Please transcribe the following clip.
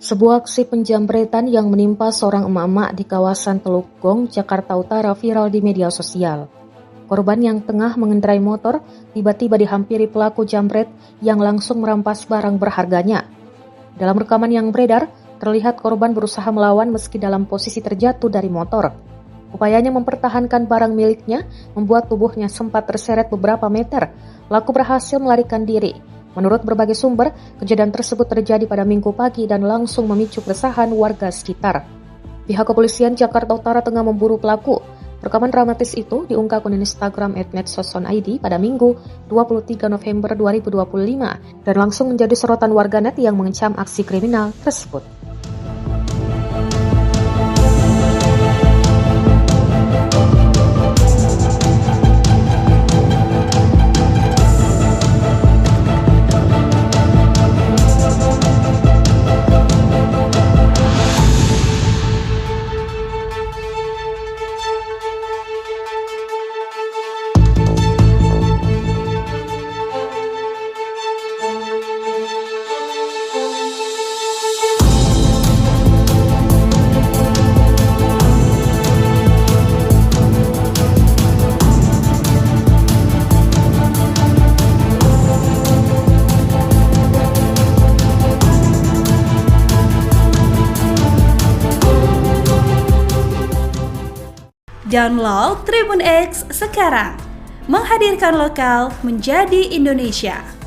Sebuah aksi penjamretan yang menimpa seorang emak-emak di kawasan Teluk Gong, Jakarta Utara viral di media sosial. Korban yang tengah mengendarai motor tiba-tiba dihampiri pelaku jambret yang langsung merampas barang berharganya. Dalam rekaman yang beredar, terlihat korban berusaha melawan meski dalam posisi terjatuh dari motor. Upayanya mempertahankan barang miliknya membuat tubuhnya sempat terseret beberapa meter. Pelaku berhasil melarikan diri. Menurut berbagai sumber, kejadian tersebut terjadi pada Minggu pagi dan langsung memicu keresahan warga sekitar. Pihak kepolisian Jakarta Utara tengah memburu pelaku. Rekaman dramatis itu diunggah akun Instagram @medsoson.id pada Minggu 23 November 2025 dan langsung menjadi sorotan warganet yang mengecam aksi kriminal tersebut. Download Tribun X sekarang, menghadirkan lokal menjadi Indonesia.